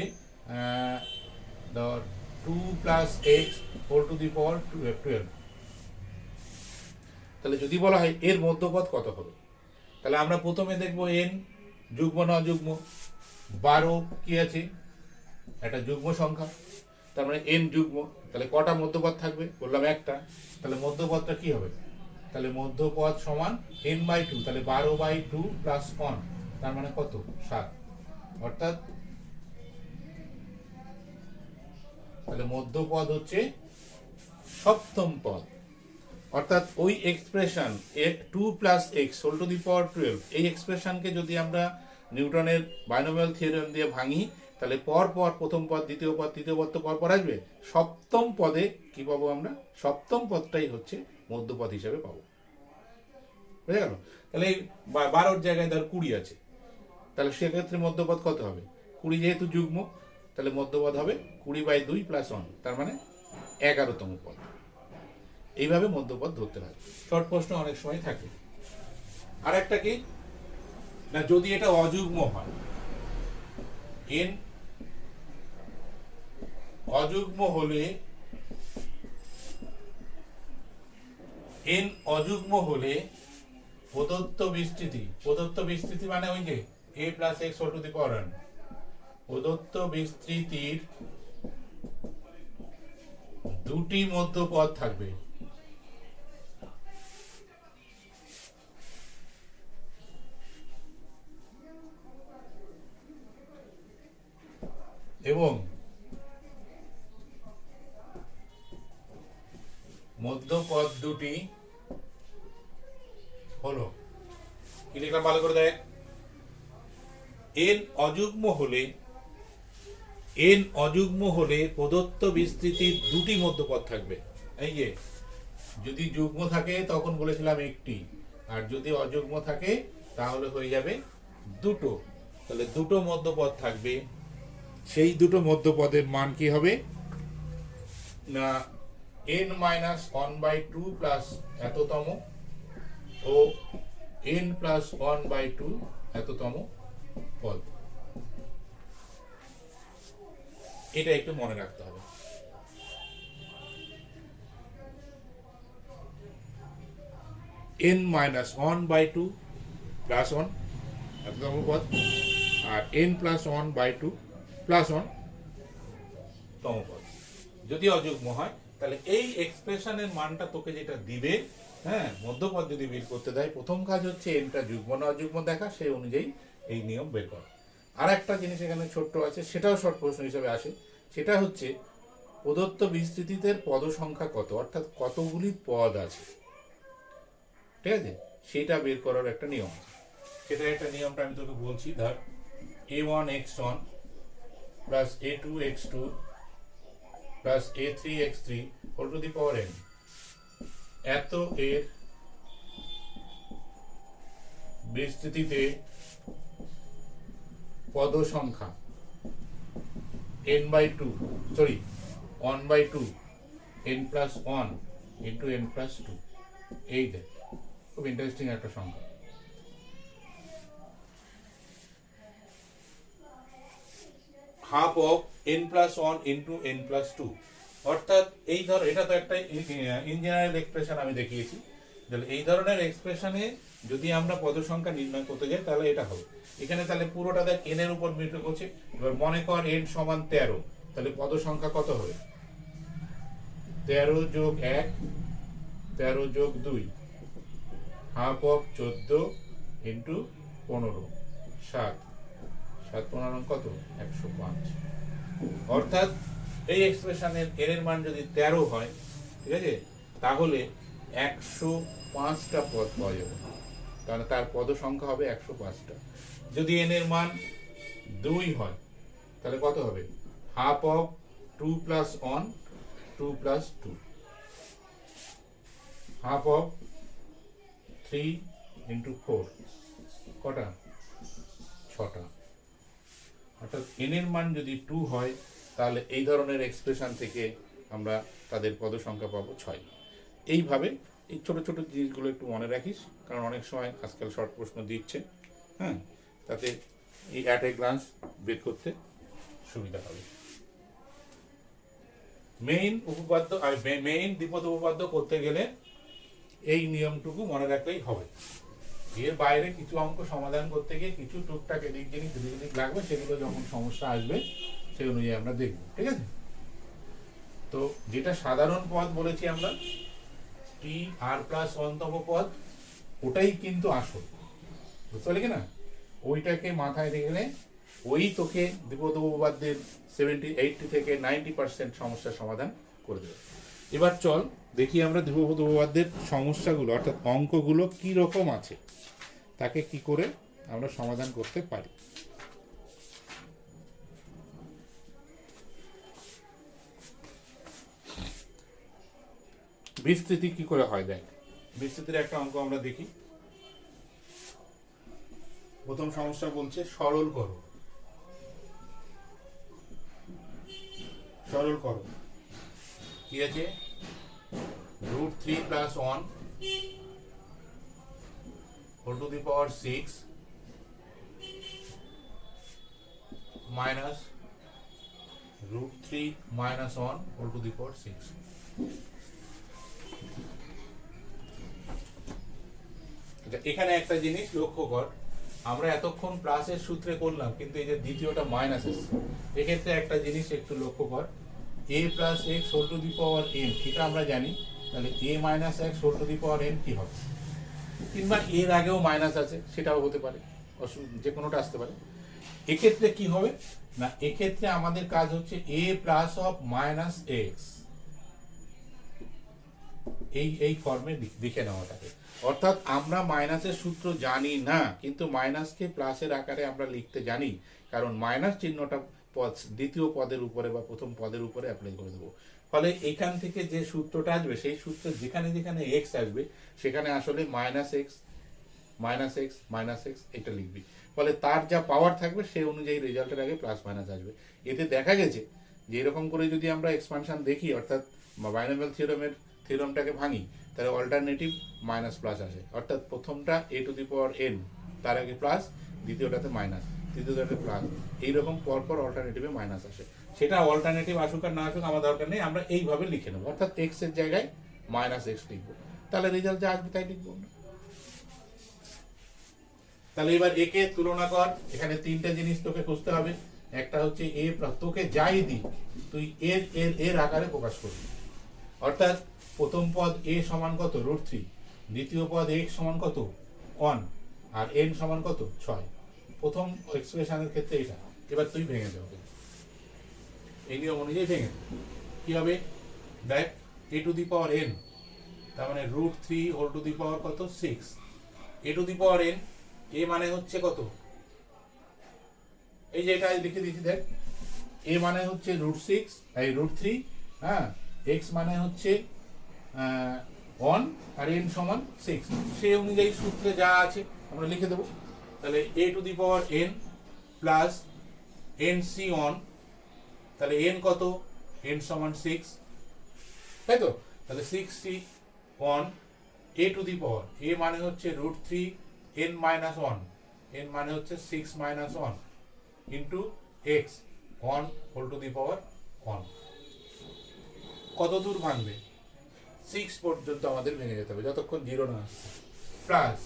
ধর 2 plus x whole to the power 12। তাহলে যদি বলা হয় এর মধ্যপদ কত হবে, তাহলে আমরা প্রথমে দেখবো n যুগ্ম না অযুগ্ম। 12 কি আছে? একটা যুগ্ম সংখ্যা, তার মানে n যুগ্ম। তাহলে কটা মধ্যপদ থাকবে? বললাম একটা। তাহলে মধ্যপদটা কি হবে? তাহলে মধ্যপদ সমান n/2, তাহলে 12/2 প্লাস 1, তার মানে কত? 7। অর্থাৎ তাহলে মধ্যপদ হচ্ছে সপ্তম পদ। অর্থাৎ ওই expression 2 plus x whole to the power 12, এই এক্সপ্রেশনকে যদি আমরা নিউটনের বাইনোমিয়াল থিওরেম দিয়ে ভাঙি, তাহলে পর পর প্রথম পদ, দ্বিতীয় পদ, তৃতীয় পদ তো পর পর আসবে, সপ্তম পদে কি পাবো আমরা? সপ্তম পদটাই হচ্ছে মধ্যপদ হিসেবে পাবো। বুঝে গেল? তাহলে এই 12 জায়গায় ধর 20 আছে, তাহলে সেক্ষেত্রে মধ্যপদ কত হবে? 20 যেহেতু যুগ্ম, তাহলে মধ্যপদ হবে 20/2 প্লাস 1, তার মানে 11তম পদ। এইভাবে মধ্যপদ ধরতে হয়। শর্ট প্রশ্ন অনেক সময় থাকে। আর একটা কি না, যদি এটা অযুগ্ম হয়, n অযুগ্ম হলে, n অযুগ্ম হলে প্রদত্ত বিস্তৃতি মানে ওই যে a plus x whole to the power n, প্রদত্ত বিস্তৃতির দুটি মধ্যপদ থাকবে এবং মধ্যপদ দুটি হলো, কি লিখলাম ভালো করে দেখ, n অযুগ্ম হলে প্রদত্ত বিস্তৃতির দুটি মধ্যপদ থাকবে। এই যে যদি যুগ্ম থাকে তখন বলেছিলাম একটি, আর যদি অযুগ্ম থাকে তাহলে হয়ে যাবে দুটো। তাহলে দুটো মধ্যপদ থাকবে, সেই দুটো মধ্যপদের মান কি হবে না n-1/2 প্লাস এততম ও n প্লাস 1/2 এততম পদ। এটা একটু মনে রাখতে হবে। n-1/2 প্লাস 1 এততম পদ, আর n প্লাস 1/2 প্লাস 1 তম পদ। যদি অযুগ্ম হয় তাহলে এই এক্সপ্রেশনের মানটা তোকে যেটা দিবে, হ্যাঁ, মধ্যপদ যদি বের করতে দেয়, প্রথম কাজ হচ্ছে এনটা যুগ্ম না অযুগ্ম দেখা, সেই অনুযায়ী এই নিয়ম বের করা। আর একটা জিনিস এখানে ছোট্ট আছে, সেটাও শর্ট প্রশ্ন হিসেবে আসে, সেটা হচ্ছে প্রদত্ত বিস্তৃতিতে পদ সংখ্যা কত, অর্থাৎ কতগুলি পদ আছে, ঠিক আছে, সেটা বের করার একটা নিয়ম আছে। সেটা একটা নিয়মটা আমি তোকে বলছি। ধর a1x1 plus a2x2 plus a3x3 whole to the power n, এত এর বিস্তৃতিতে পদ সংখ্যা n/2 sorry 1/2 n+1 into n+2। এই দেখ, খুব ইন্টারেস্টিং একটা সংখ্যা। Half of n+1 into n+2, অর্থাৎ এই ধর, এটা তো একটা ইঞ্জিনিয়ারিং এক্সপ্রেশন আমি দেখিয়েছি। তাহলে এই ধরনের এক্সপ্রেশনে যদি আমরা পদ সংখ্যা নির্ণয় করতে যাই তাহলে এটা হবে। এখানে তাহলে পুরোটা দেখ n এর উপর নির্ভর করছে। এবার মনে কর n সমান 13, তাহলে পদ সংখ্যা কত হবে? 13 যোগ 1, 13 যোগ 2, হাফ অফ 14 ইন্টু 15, 7, 7 15 কত? 105। অর্থাৎ এই এক্সপ্রেশনের n এর মান যদি 13 হয়, ঠিক আছে, তাহলে 105টা পদ পাওয়া যাবে, তাহলে তার পদ সংখ্যা হবে 105টা। যদি n এর মান 2 হয় তাহলে কত হবে? Half of 2 plus 1, 2 plus 2, half of 3 into 4, কটা? 6টা। অর্থাৎ n এর মান যদি 2 হয় তাহলে এই ধরনের এক্সপ্রেশন থেকে আমরা তাদের পদ সংখ্যা পাবো 6। এইভাবে এই ছোট ছোট জিনিসগুলো একটু মনে রাখিস, কারণ অনেক সময় আজকাল শর্ট প্রশ্ন দিচ্ছে, হ্যাঁ, তাতে এই অ্যাট এ গ্লান্স বের করতে সুবিধা হবে। মেইন উপপাদ্য আর মেইন দ্বিপদ উপপাদ্য করতে গেলে এই নিয়মটুকু মনে রাখলেই হবে। এর বাইরে কিছু অঙ্ক সমাধান করতে গিয়ে কিছু টুকটাক এদিক জিনিস লাগবে, সেগুলো যখন সমস্যা আসবে সেই অনুযায়ী আমরা দেখব, ঠিক আছে। তো যেটা সাধারণ পদ বলেছি আমরা, টি আর প্লাস 1তম পদ, ওটাই কিন্তু আসল, বুঝতে পারলি কিনা? ওইটাকে মাথায় রেখে ওই তোকে দ্বিপদ উপপাদ্যের 80 থেকে 90% সমস্যার সমাধান করে দেবে। এবার চল দেখি আমরা দ্বিপদ উপপাদ্যের সমস্যাগুলো অর্থাৎ অঙ্কগুলো কি রকম আছে, তাকে কি করে আমরা সমাধান করতে পারি। বিস্তৃতি কি করে হয় দেখ। বিস্তৃতির একটা অঙ্ক আমরা দেখি। প্রথম সমস্যা বলছে সরল করো, সরল করো কি আছে? √3 + 1 whole to the power 6 minus √3 - 1 whole to the power 6। এখানে একটা জিনিস লক্ষ্য কর, আমরা এতক্ষণ প্লাসের সূত্রে করলাম, কিন্তু এই যে দ্বিতীয়টা মাইনাস এসছে, এক্ষেত্রে একটা জিনিস একটু লক্ষ্য কর, a + x whole to the power n, এটা আমরা জানি, তাহলে a - x whole to the power n কি হবে? কিংবা এর আগেও মাইনাস আছে, সেটাও হতে পারে, যে কোনোটা আসতে পারে। এক্ষেত্রে কি হবে না, এক্ষেত্রে আমাদের কাজ হচ্ছে a plus of minus x, এই ফর্মে লিখে নেওয়াটাকে। অর্থাৎ আমরা মাইনাসের সূত্র জানি না, কিন্তু মাইনাসকে প্লাসের আকারে আমরা লিখতে জানি, কারণ মাইনাস চিহ্নটা পদ দ্বিতীয় পদের উপরে বা প্রথম পদের উপরে অ্যাপ্লাই করে দেবো। ফলে এখান থেকে যে সূত্রটা আসবে, সেই সূত্র যেখানে যেখানে এক্স আসবে সেখানে আসলে -x এটা লিখবি। ফলে তার যা পাওয়ার থাকবে সেই অনুযায়ী রেজাল্টের আগে প্লাস মাইনাস আসবে। এতে দেখা গেছে যে এরকম করে যদি আমরা এক্সপানশন দেখি, অর্থাৎ বাইনোমিয়াল থিওরেমটাকে ভাঙি, তাহলে অল্টারনেটিভ মাইনাস প্লাস আসে। অর্থাৎ প্রথমটা a to the power n, তার আগে প্লাস, দ্বিতীয়টাতে মাইনাস, তৃতীয়টাতে প্লাস, এইরকম পরপর অল্টারনেটিভে মাইনাস আসে। সেটা অল্টারনেটিভ আসুক আর না আসুক আমার দরকার নেই, আমরা এইভাবে লিখে নেবো, অর্থাৎ x এর জায়গায় -x লিখবো, তাহলে রেজাল্ট যা আসবে তাই লিখবো। তাহলে এবার একে তুলনা কর, এখানে তিনটা জিনিস তোকে খুঁজতে হবে। একটা হচ্ছে a, তোকে যাই দিই তুই এর আকারে প্রকাশ করবি। অর্থাৎ প্রথম পদ a সমান কত? √3, দ্বিতীয় পদ x সমান কত? 1, আর n সমান কত? 6। প্রথম এক্সপ্রেশনের ক্ষেত্রে এটা। এবার তুই ভেঙে যাবে, এই নিয়ম অনুযায়ী ভেঙে। কি হবে দেখ এ টু দি পাওয়ার এন, তার মানে root three whole to the power কত 6, এ টু দি পাওয়ার এন, এ মানে হচ্ছে কত, এই যে এটা লিখে দিচ্ছি দেখ, এ মানে হচ্ছে রুট সিক্স এই রুট থ্রি, হ্যাঁ, এক্স মানে হচ্ছে 1 আর এন সমান 6, সেই অনুযায়ী সূত্রে যা আছে আমরা লিখে দেবো। তাহলে a to the power n plus n C one, তাহলে এন কত, এন সমান 6, তাই তো, তাহলে 6 on a to the power, a মানে হচ্ছে root three n minus one, n মানে হচ্ছে 6 minus one into x on whole to the power one. কত দূর ভাঙবে, 6 পর্যন্ত আমাদের ভেঙে যেতে হবে যতক্ষণ জিরো না আসছে, plus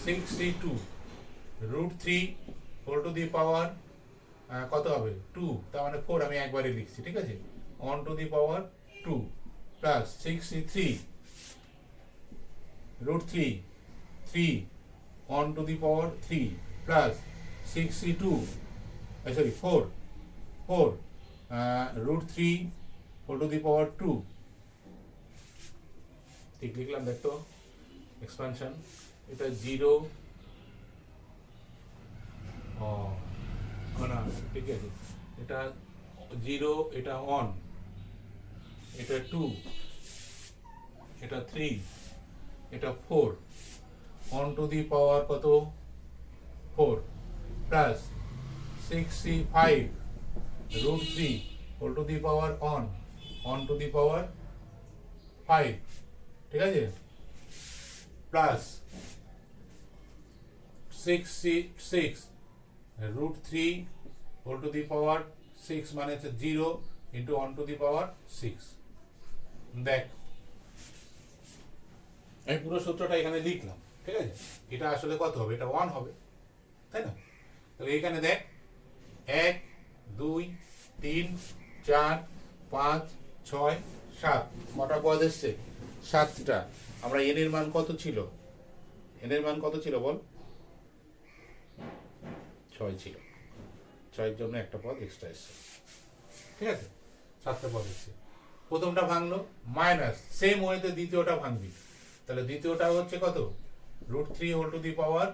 6c2 root three whole to the power কত হবে 2, তার মানে 4 আমি একবারে লিখছি, ঠিক আছে, one to the power 2 plus 6c3 root three 3 one to the power 3 plus 6c2 sorry 4 root three whole to the power 2, ঠিক লিখলাম দেখতো এক্সপানশন, এটা 0 না ঠিক আছে, এটা 0, এটা 1, এটা 2, এটা 3, এটা 4 অন টু দি পাওয়ার কত 4 plus 6c5 root three whole to the power one to the power 5, ঠিক আছে, plus 6c6 root three whole to the power 6 মানে হচ্ছে 0 into one to the power 6। দেখ আমি পুরো সূত্রটা এখানে লিখলাম, ঠিক আছে, এটা আসলে কত হবে, এটা 1 হবে, তাই না, তাহলে এখানে দেখ 1 2 3 4 5 6 7 কটা পদ এসছে, 7টা। আমরা এন এর মান কত ছিল, এন এর মান কত ছিল বল, 6 ছিল, 6 জন্য একটা পদ এক্সট্রা এসছে, ঠিক আছে, 7টা পদ এসছে। প্রথমটা ভাঙলো মাইনাস, সেম ওয়েতে দ্বিতীয়টা ভাঙবি, তাহলে দ্বিতীয়টা হচ্ছে কত root three whole to the power,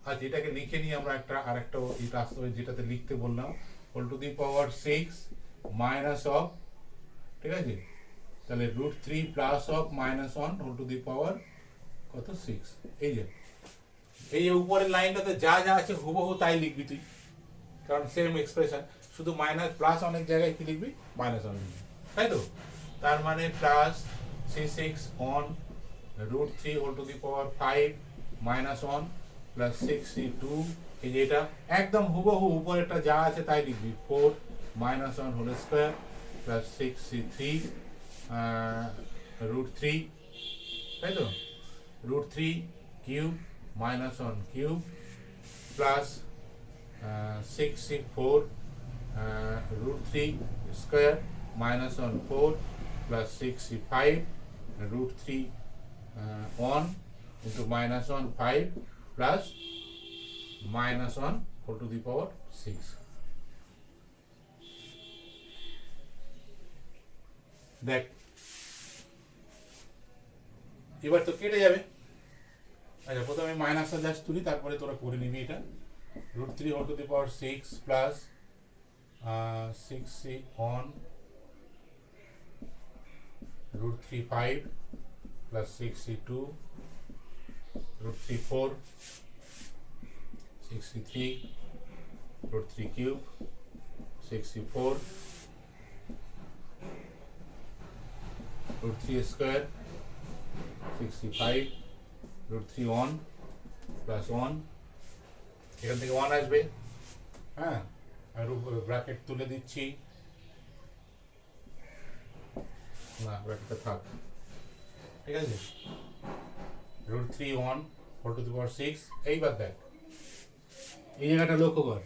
আর যেটাকে লিখে নিই আমরা একটা আরেকটা এটা আসতে হবে যেটাতে লিখতে বললাম, whole to the power 6 minus of, ঠিক আছে, তাহলে root three plus of minus one whole to the power কত 6, এই যে উপরের লাইনটাতে যা যা আছে হুবহু তাই লিখবি তুই, কারণ সেম এক্সপ্রেশন, শুধু মাইনাস প্লাস অনেক জায়গায় কি লিখবি মাইনাস ওয়ান লিখবি, তাই তো, তার মানে plus c6 on root three whole to the power 5 minus one plus 6c2, এই যে এটা একদম হুবহু উপরেরটা যা আছে তাই লিখবি, 4 minus one whole square plus 6c3 root three, তাই তো, root three cube minus one cube plus 6c4 root 3 square minus 1 4 plus 6c5 root 3 1 into minus 1 5 plus minus 1 whole to the power 6. দেখ এবার তো কেটে যাবে, আচ্ছা প্রথমে মাইনাসটা জাস্ট তুলি তারপরে তোরা করে নিবি এটা, root 3 whole to the power 6 plus 6c on root 3 5 plus 6c2 root 3 4 6c3 root 3 cube 6c4 root 3 square 6c5 root 3 1 plus 1, এখান থেকে 1 আসবে, হ্যাঁ, আর ব্র্যাকেট তুলে দিচ্ছি, না ব্র্যাকেটটা থাক, ঠিক আছে, root 3 1 whole to the power 6। এইবার দেখ এই জায়গাটা লক্ষ্য কর,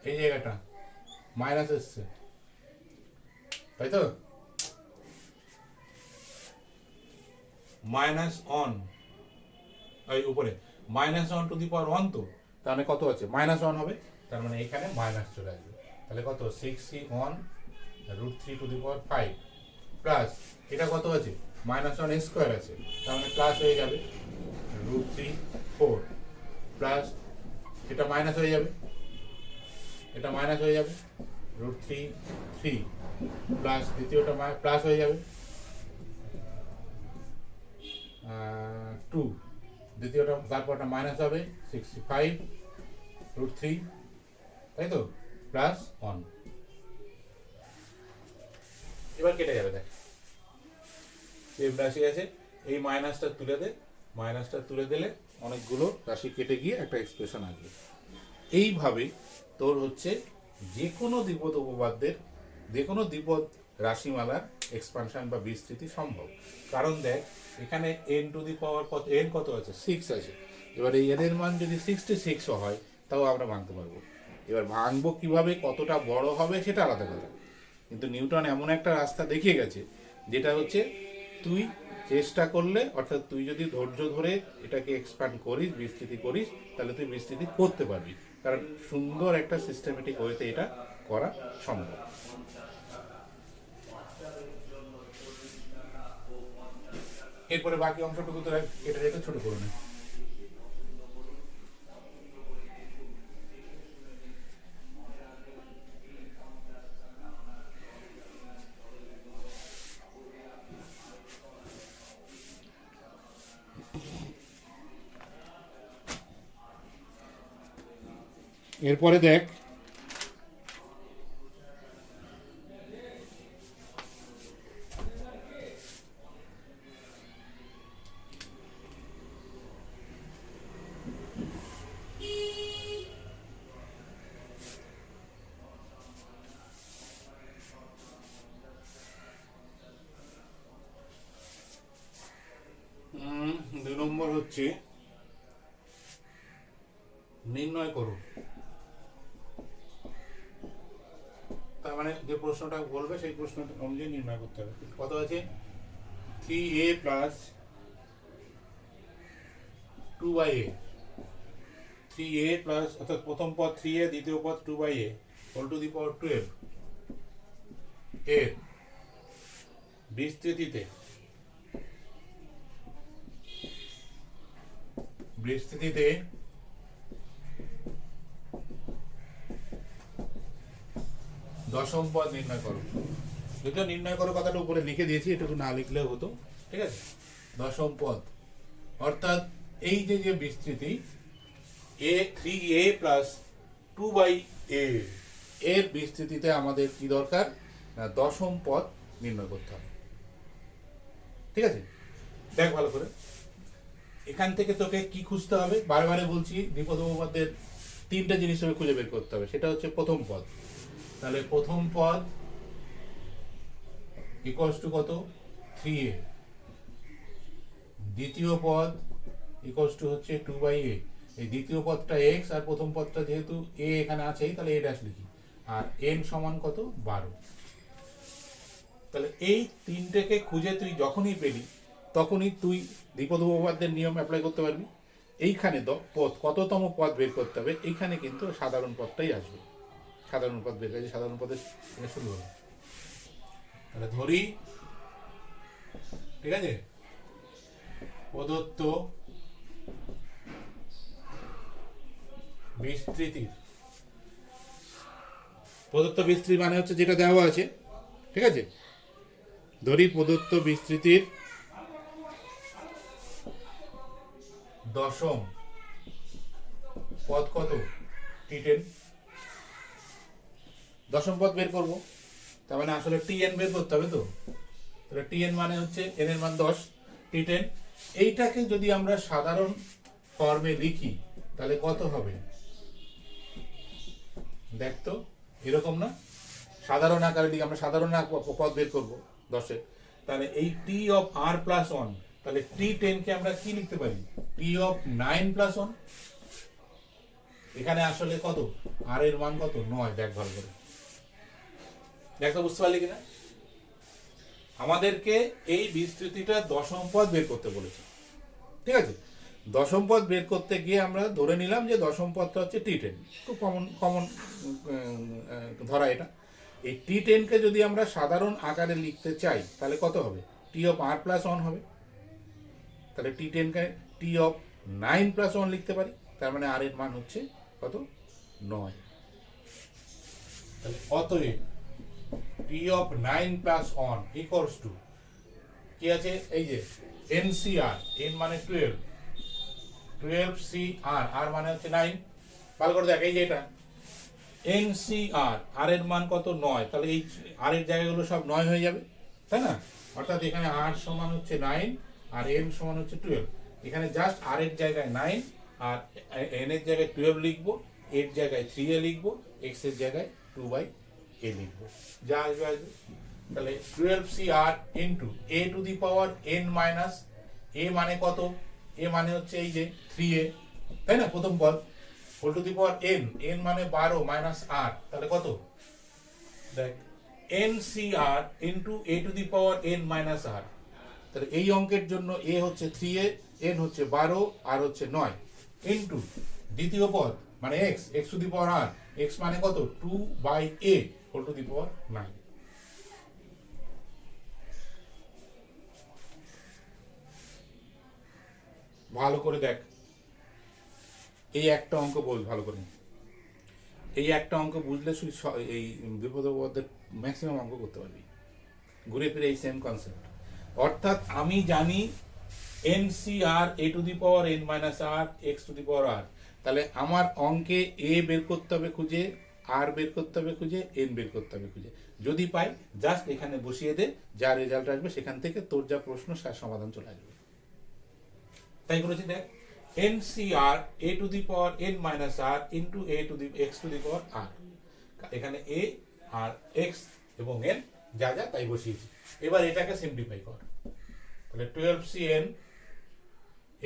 এই জায়গাটা মাইনাস এসছে, তাই তো, মাইনাস অন এই উপরে মাইনাস ওয়ান টু দি পাওয়ার 1, তো তার মানে কত আছে মাইনাস 1 হবে, তার মানে এখানে মাইনাস চলে আসবে, তাহলে কত 6c অন √3⁵ প্লাস এটা কত আছে -1 স্কোয়ার আছে, তার মানে প্লাস হয়ে যাবে √3 4 প্লাস এটা মাইনাস হয়ে যাবে, এটা মাইনাস হয়ে যাবে √3 প্লাস দ্বিতীয়টা প্লাস হয়ে যাবে 2, দ্বিতীয়টা তারপরটা মাইনাস হবে 65√3, তাই তো, প্লাস 1। এবার কেটে যাবে, দেখ সেম রাশি আছে, এই মাইনাসটা তুলে দে, মাইনাসটা তুলে দিলে অনেকগুলো রাশি কেটে গিয়ে একটা এক্সপ্রেশন আসবে। এইভাবে তোর হচ্ছে যে কোনো দ্বিপদ উপপাদ্যের যে কোনো দ্বিপদ রাশিমালার এক্সপানশন বা বিস্তৃতি সম্ভব। কারণ দেখ এখানে n কত আছে 6 আছে, এবার এই n এর মান যদি 66 হয় তাও আমরা ভাঙতে পারবো। এবার ভাঙবো কিভাবে, কতটা বড় হবে সেটা আলাদা কথা, কিন্তু নিউটন এমন একটা রাস্তা দেখিয়ে গেছে যেটা হচ্ছে তুই চেষ্টা করলে, অর্থাৎ তুই যদি ধৈর্য ধরে এটাকে এক্সপ্যান্ড করিস, বিস্তৃতি করিস, তাহলে তুই বিস্তৃতি করতে পারবি, কারণ সুন্দর একটা সিস্টেমেটিক ওয়েতে এটা করা সম্ভব। এরপরে বাকি অংশটুকু তোরা কেটে রেখে ছোট করে নে। এরপরে দেখ দুই নম্বর হচ্ছে নির্ণয় করো। তার মানে যে প্রশ্নটা বলবে সেই প্রশ্নটা অনুযায়ী নির্ণয় করতে হবে। কত আছে 3a plus 2/a, 3a plus, অর্থাৎ প্রথম পদ 3a, দ্বিতীয় পদ 2/a whole to the power 12 এর বিস্তৃতিতে দশম পদ নির্ণয় করো। যেটা নির্ণয় করো কথাটা উপরে লিখে দিয়েছি, এটুকু না লিখলেও হতো, ঠিক আছে। দশম পদ অর্থাৎ এই যে বিস্তৃতি a 3a প্লাস 2/a এর বিস্তৃতিতে আমাদের কি দরকার না দশম পদ নির্ণয় করতে হবে, ঠিক আছে। দেখ ভালো করে, এখান থেকে তোকে কি খুঁজতে হবে, বারে বলছি দ্বিপদ উপপাদ্যের তিনটা জিনিস তোকে খুঁজে বের করতে হবে। সেটা হচ্ছে প্রথম পদ, তাহলে প্রথম পদ ইকুয়ালস টু কত 3a, দ্বিতীয় পদ ইকুয়ালস টু হচ্ছে 2/a, এই দ্বিতীয় পদটা x আর প্রথম পদটা যেহেতু a এখানে আছেই তাহলে a ড্যাশ লিখি, আর n সমান কত 12। তাহলে এই তিনটেকে খুঁজে তুই যখনই পেলি তখনই তুই দ্বিপদ উপপাদ্যের নিয়ম অ্যাপ্লাই করতে পারবি। এইখানে পদ কততম পদ বের করতে হবে, এইখানে কিন্তু সাধারণ পদটাই আসবে, সাধারণ পদ বের করেছে, সাধারণ পদে শুরু হবে। তাহলে ধরি, ঠিক আছে, প্রদত্ত বিস্তৃতি মানে হচ্ছে যেটা দেওয়া আছে, ঠিক আছে। ধরি প্রদত্ত বিস্তৃতির দশম পদ কত t10, দশম পদ বের করব, তার মানে আসলে tn বের করতে হবে। তো তাহলে tn মানে হচ্ছে n এর মান 10, t10 এইটাকে যদি আমরা সাধারণ ফর্মে লিখি তাহলে কত হবে দেখ তো, এরকম না, সাধারণ আকারে লিখে আমরা সাধারণ পদ বের করব 10-এর, তাহলে এই t অফ r প্লাস 1, তাহলে t10 কে আমরা কি লিখতে পারি t অফ 9 প্লাস 1। এখানে আসলে কত r এর মান কত 9, দেখ ভালো করে, দেখ তো বুঝতে পারলি কিনা। আমাদেরকে এই বিস্তৃতিটা দশম পদ বের করতে বলেছে, ঠিক আছে। দশম পদ বের করতে গিয়ে আমরা ধরে নিলাম যে দশম পদটা হচ্ছে T10, খুব কমন কমন ধরা এটা। এই T10কে যদি আমরা সাধারণ আকারে লিখতে চাই তাহলে কত হবে? টি অফ আর প্লাস 1 হবে। তাহলে T10কে টি অফ 9 প্লাস 1 লিখতে পারি, তার মানে আর এর মান হচ্ছে কত? 9। তাহলে অতএব T of 9 plus 1 equals two কি আছে? এই যে এনসিআর, এন মানে 12, 12CR, আর মানে হচ্ছে 9। ভালো করে দেখ, এই যে এটা এনসিআর, আর এর মান কত? 9। তাহলে এই আর এর জায়গাগুলো সব 9 হয়ে যাবে, তাই না? অর্থাৎ এখানে আর সমান হচ্ছে 9 আর এন সমান হচ্ছে 12। এখানে জাস্ট আর এর জায়গায় 9 আর এন এর জায়গায় 12 লিখবো, এর জায়গায় 3a লিখবো, এক্স এর জায়গায় 2/a লিখবো, যা আসবে আসবে। তাহলে 12CR into a to the power n minus a মানে কত? a মানে হচ্ছে এই যে 3a, তাই না? প্রথম পদ whole to the power n, n মানে 12 মাইনাস r, তাহলে কত? দেখ, NCR into a to the power n minus r। তাহলে এই অঙ্কের জন্য a হচ্ছে 3a, n হচ্ছে 12, r হচ্ছে 9, ইন্টু দ্বিতীয় পদ মানে x, x to the power r, x মানে কত? 2/a whole to the power 9। ভালো করে দেখ, এই একটা অঙ্ক বল ভালো করে। এই একটা অঙ্ক বুঝলে এই বিপদের ম্যাক্সিমাম অঙ্ক করতে পারবি, ঘুরে ফিরে এই সেম কনসেপ্ট। অর্থাৎ আমি জানি NCR a to the power n minus r x to the power r, তাহলে আমার অঙ্কে a বের করতে হবে খুঁজে, r বের করতে হবে খুঁজে, n বের করতে হবে খুঁজে। যদি পাই জাস্ট এখানে বসিয়ে দে, যা রেজাল্ট আসবে সেখান থেকে তোর যা প্রশ্ন তার সমাধান চলে আসবে। তাই করেছি, দেখ, NCR a to the power n minus r into a to the x to the power r। এখানে a আর x এবং n যা যা তাই বসিয়েছি। এবার এটাকে সিম্পলিফাই কর, তাহলে 12CN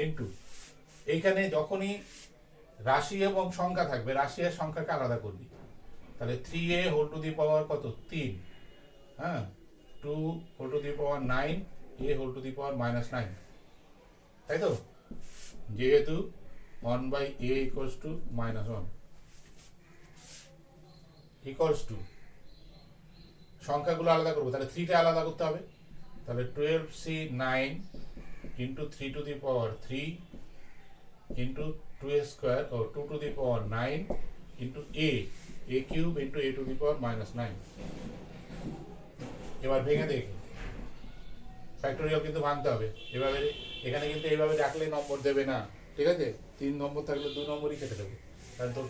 ইন্টু, এইখানে যখনই রাশি এবং সংখ্যা থাকবে রাশি আর সংখ্যাকে আলাদা করবি। তাহলে 3a whole to the power কত? 3, হ্যাঁ, 2 whole to the power 9, a whole to the power minus 9, তাই তো? যেহেতু 1/a equals to minus 1 equals to, সংখ্যাগুলো আলাদা করবো, তাহলে 3টা আলাদা করতে হবে। তাহলে 12C9 into 3 to the power 3 into 2a square ও 2 to the power 9 into a cube into a to the power minus 9। এবার ভেঙে দেখি, ফ্যাক্টোরিয়াল কিন্তু ভাঙতে হবে। এভাবে এখানে কিন্তু এইভাবে রাখলে নম্বর দেবে না, ঠিক আছে? 3 নম্বর থাকলে 2 নম্বরই কেটে দেবে, কারণ তোর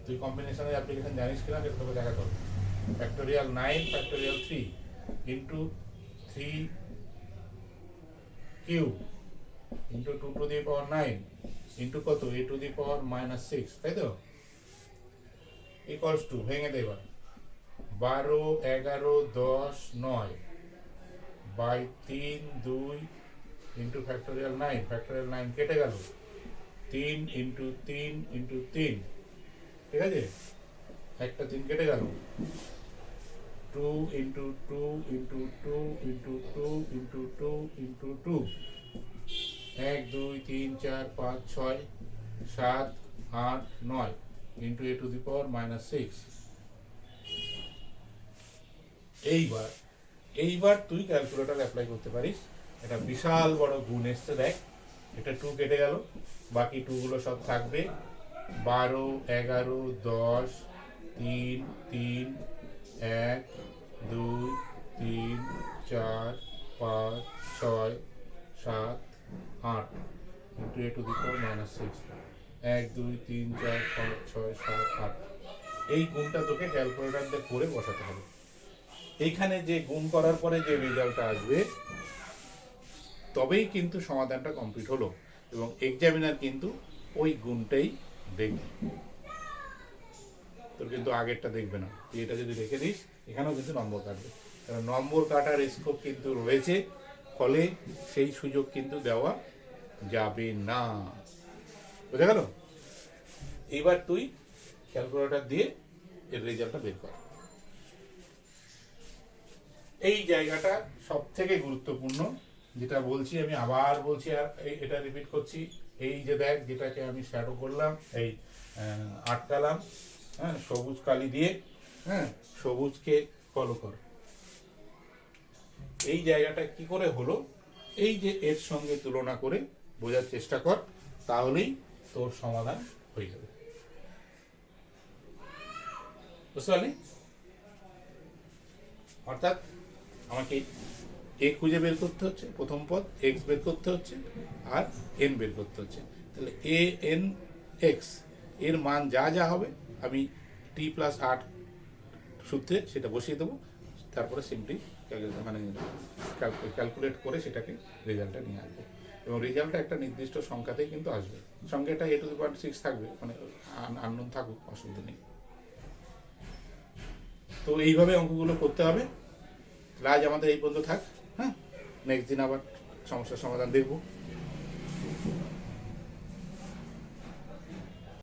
তুই কম্বিনেশনের অ্যাপ্লিকেশন জানিস কিনা সেটা তোকে দেখাতে হবে। Factorial 9 factorial 3 into 3 cube into 2 to the power 9 into কত? a to the power minus 6, তাই তো? ইকুয়ালস টু, ভেঙে দে এবার, 12 11 10 9 বাই 3 2 ইন্টু ফ্যাক্টোরিয়াল 9, ফ্যাক্টোরিয়াল 9 কেটে গেল, 3 ইন্টু 3 ইন্টু 3, ঠিক আছে? একটা 3 কেটে গেল, 2 into 2 into 2 into 2 into 2 into 2, 1 2 3 4 5 6 7 8 9 into a to the power minus 6। এইবার তুই ক্যালকুলেটর অ্যাপ্লাই করতে পারিস। এটা বিশাল বড় গুণ এসছে, দেখ, এটা 2 কেটে গেল, বাকি 2 গুলো সব থাকবে, 12 11 10 3 3 1 2 3 4 5 6 7 8 into a to the power minus 6, 1 2 3 4 5 6 7 8। এই গুণটা তোকে ক্যালকুলেটর দিয়ে করে বসাতে হবে। এইখানে যে গুণ করার পরে যে রেজাল্টটা আসবে তবেই কিন্তু সমাধানটা কমপ্লিট হলো, এবং এক্সামিনার কিন্তু ওই গুণটাই দেখবে, তোর কিন্তু আগেরটা দেখবে না। তুই এটা যদি রেখে দিস এখানেও কিন্তু নম্বর কাটবে, কারণ নম্বর কাটার স্কোপ কিন্তু রয়েছে, ফলে সেই সুযোগ কিন্তু দেওয়া যাবে না। বুঝা গেল? এইবার তুই ক্যালকুলেটর দিয়ে এর রেজাল্টটা বের কর। এই জায়গাটা সব থেকে গুরুত্বপূর্ণ, যেটা বলছি আমি আবার বলছি আর এটা রিপিট করছি, এই যে দেখ যেটাকে আমি শ্যাডো করলাম, এই আটকালাম, হ্যাঁ, সবুজ কালি দিয়ে, হ্যাঁ, সবুজকে ফলো কর। এই জায়গাটা কি করে হলো, এই যে এর সঙ্গে তুলনা করে বোঝার চেষ্টা কর, তাহলেই তোর সমাধান হয়ে যাবে। বুঝতে পারলি? অর্থাৎ আমাকে এ খুঁজে বের করতে হচ্ছে, প্রথম পদ এক্স বের করতে হচ্ছে, আর এন বের করতে হচ্ছে। তাহলে এ এন এক্স এর মান যা যা হবে আমি t+8 সূত্রে সেটা বসিয়ে দেবো, তারপরে সিম্পলি মানে ক্যালকুলেট করে সেটাকে রেজাল্টটা নিয়ে আসবো, এবং রেজাল্টটা একটা নির্দিষ্ট সংখ্যাতেই কিন্তু আসবে। সঙ্গে এটা a⁶ থাকবে, মানে আননোন থাকুক, অসুবিধা নেই। তো এইভাবে অঙ্কগুলো করতে হবে। আজ আমাদের এই পর্যন্ত থাক, হ্যাঁ, নেক্সট দিন আবার সমস্যার সমাধান দেখবো।